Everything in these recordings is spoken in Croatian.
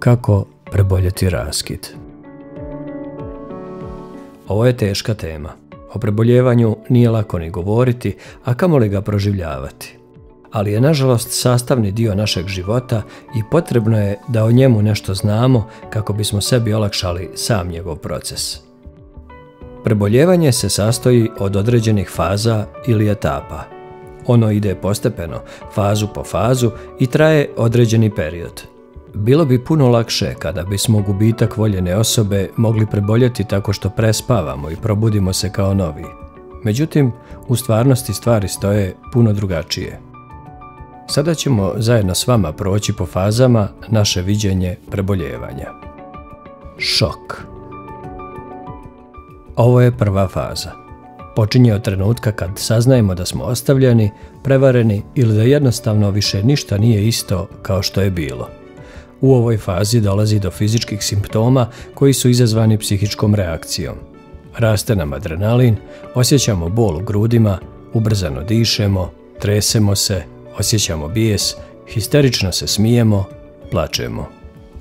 Kako preboljeti raskid? Ovo je teška tema. O preboljevanju nije lako ni govoriti, a kamoli ga proživljavati. Ali je nažalost sastavni dio našeg života i potrebno je da o njemu nešto znamo kako bismo sebi olakšali sam njegov proces. Preboljevanje se sastoji od određenih faza ili etapa. Ono ide postepeno, fazu po fazu i traje određeni period. Bilo bi puno lakše kada bismo gubitak voljene osobe mogli preboljeti tako što prespavamo i probudimo se kao novi. Međutim, u stvarnosti stvari stoje puno drugačije. Sada ćemo zajedno s vama proći po fazama naše viđenje preboljevanja. Šok. Ovo je prva faza. Počinje od trenutka kad saznajemo da smo ostavljeni, prevareni ili da jednostavno više ništa nije isto kao što je bilo. U ovoj fazi dolazi do fizičkih simptoma koji su izazvani psihičkom reakcijom. Raste nam adrenalin, osjećamo bol u grudima, ubrzano dišemo, tresemo se, osjećamo bijes, histerično se smijemo, plačemo.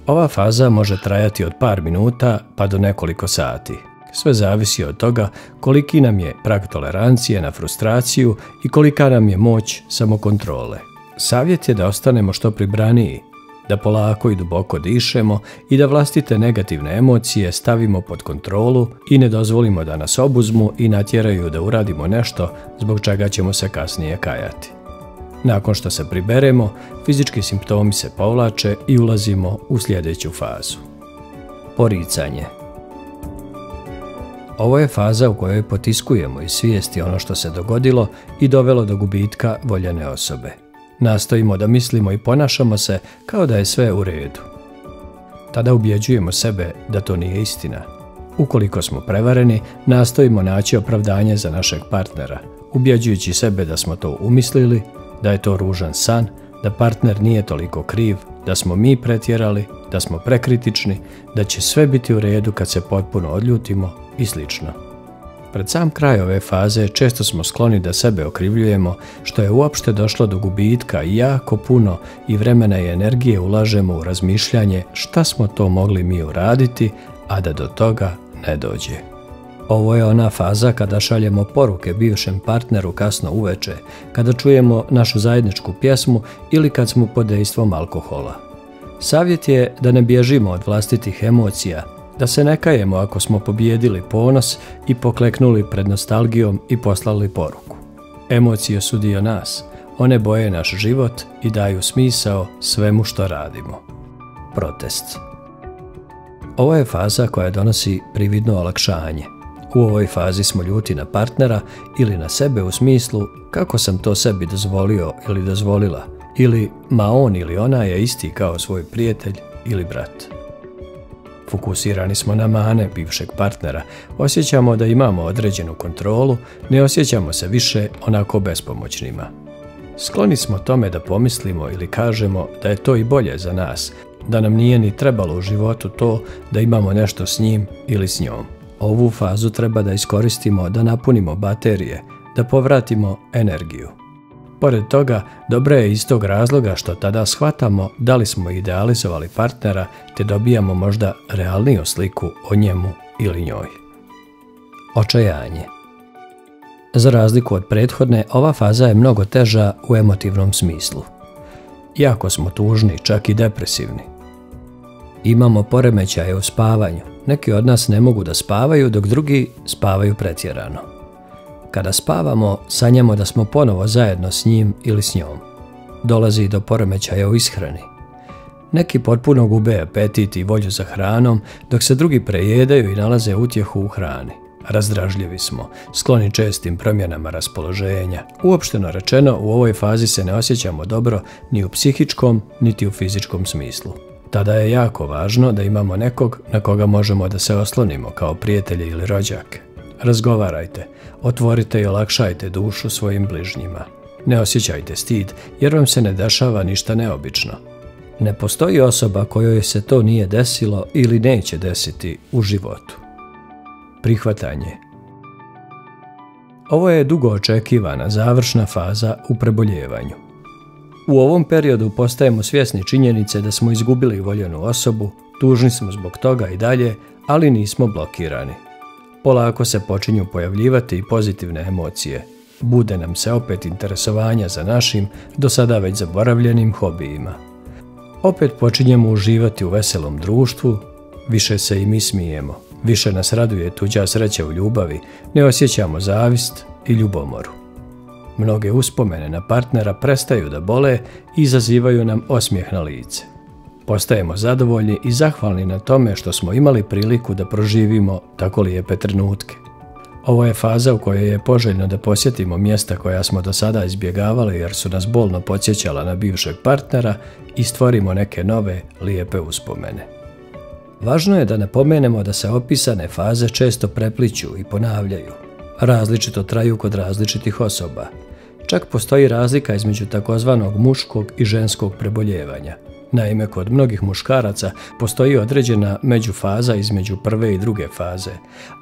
Ova faza može trajati od par minuta pa do nekoliko sati. Sve zavisi od toga koliki nam je prag tolerancije na frustraciju i kolika nam je moć samokontrole. Savjet je da ostanemo što pribraniji, da polako i duboko dišemo i da vlastite negativne emocije stavimo pod kontrolu i ne dozvolimo da nas obuzmu i natjeraju da uradimo nešto zbog čega ćemo se kasnije kajati. Nakon što se priberemo, fizički simptomi se povlače i ulazimo u sljedeću fazu. Poricanje. Ovo je faza u kojoj potiskujemo iz svijesti ono što se dogodilo i dovelo do gubitka voljene osobe. Nastojimo da mislimo i ponašamo se kao da je sve u redu. Tada ubjeđujemo sebe da to nije istina. Ukoliko smo prevareni, nastojimo naći opravdanje za našeg partnera, ubjeđujući sebe da smo to umislili, da je to ružan san, da partner nije toliko kriv, da smo mi pretjerali, da smo prekritični, da će sve biti u redu kad se potpuno odljutimo i slično. Pred sam kraj ove faze često smo skloni da sebe okrivljujemo što je uopšte došlo do gubitka i jako puno i vremena i energije ulažemo u razmišljanje šta smo to mogli mi uraditi, a da do toga ne dođe. Ovo je ona faza kada šaljemo poruke bivšem partneru kasno uveče, kada čujemo našu zajedničku pjesmu ili kad smo pod dejstvom alkohola. Savjet je da ne bježimo od vlastitih emocija, da se ne kajemo ako smo pobijedili ponos i pokleknuli pred nostalgijom i poslali poruku. Emocije su dio nas, one boje naš život i daju smisao svemu što radimo. Protest. Ovo je faza koja donosi prividno olakšanje. U ovoj fazi smo ljuti na partnera ili na sebe u smislu kako sam to sebi dozvolio ili dozvolila, ili ma on ili ona je isti kao svoj prijatelj ili brat. Fokusirani smo na mane bivšeg partnera, osjećamo da imamo određenu kontrolu, ne osjećamo se više onako bespomoćnima. Skloni smo tome da pomislimo ili kažemo da je to i bolje za nas, da nam nije ni trebalo u životu to da imamo nešto s njim ili s njom. Ovu fazu treba da iskoristimo da napunimo baterije, da povratimo energiju. Pored toga, dobro je iz tog razloga što tada shvatamo da li smo idealizovali partnera te dobijamo možda realniju sliku o njemu ili njoj. Očajanje. Za razliku od prethodne, ova faza je mnogo teža u emotivnom smislu. Jako smo tužni, čak i depresivni. Imamo poremećaje u spavanju. Neki od nas ne mogu da spavaju, dok drugi spavaju pretjerano. Kada spavamo, sanjamo da smo ponovo zajedno s njim ili s njom. Dolazi do poremećaja u ishrani. Neki potpuno gube apetit i volju za hranom, dok se drugi prejedaju i nalaze utjehu u hrani. Razdražljivi smo, skloni čestim promjenama raspoloženja. Uopšteno rečeno, u ovoj fazi se ne osjećamo dobro ni u psihičkom, niti u fizičkom smislu. Tada je jako važno da imamo nekog na koga možemo da se oslonimo kao prijatelje ili rođake. Razgovarajte, otvorite i olakšajte dušu svojim bližnjima. Ne osjećajte stid jer vam se ne dešava ništa neobično. Ne postoji osoba kojoj se to nije desilo ili neće desiti u životu. Prihvatanje. Ovo je dugo očekivana završna faza u preboljevanju. U ovom periodu postajemo svjesni činjenice da smo izgubili voljenu osobu, tužni smo zbog toga i dalje, ali nismo blokirani. Polako se počinju pojavljivati i pozitivne emocije. Bude nam se opet interesovanja za našim, do sada već zaboravljenim hobijima. Opet počinjemo uživati u veselom društvu, više se i mi smijemo, više nas raduje tuđa sreća u ljubavi, ne osjećamo zavist i ljubomoru. Mnoge uspomene na partnera prestaju da bole i izazivaju nam osmijeh na lice. Postajemo zadovoljni i zahvalni na tome što smo imali priliku da proživimo tako lijepe trenutke. Ovo je faza u kojoj je poželjno da posjetimo mjesta koja smo do sada izbjegavali jer su nas bolno podsjećala na bivšeg partnera i stvorimo neke nove, lijepe uspomene. Važno je da napomenemo da se opisane faze često prepliću i ponavljaju. Različito traju kod različitih osoba. Čak postoji razlika između takozvanog muškog i ženskog preboljevanja. Naime, kod mnogih muškaraca postoji određena međufaza između prve i druge faze,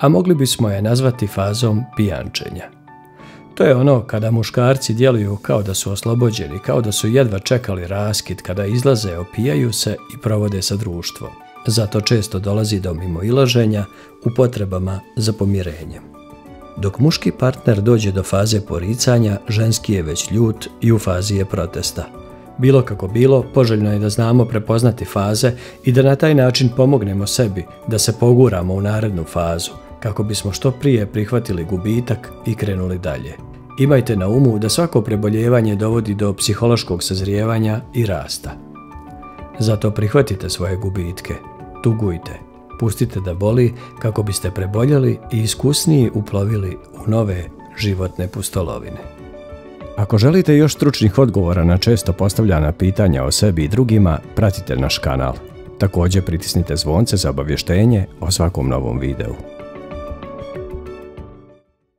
a mogli bismo je nazvati fazom pijančenja. To je ono kada muškarci djeluju kao da su oslobođeni, kao da su jedva čekali raskid, kada izlaze, opijaju se i provode sa društvom. Zato često dolazi do mimoilaženja u potrebama za pomirenjem. Dok muški partner dođe do faze poricanja, ženski je već ljut i u fazi je protesta. Bilo kako bilo, poželjno je da znamo prepoznati faze i da na taj način pomognemo sebi da se poguramo u narednu fazu, kako bismo što prije prihvatili gubitak i krenuli dalje. Imajte na umu da svako preboljevanje dovodi do psihološkog sazrijevanja i rasta. Zato prihvatite svoje gubitke, tugujte, pustite da boli kako biste preboljeli i iskusniji uplovili u nove životne pustolovine. Ako želite još stručnih odgovora na često postavljana pitanja o sebi i drugima, pratite naš kanal. Također pritisnite zvonce za obavještenje o svakom novom videu.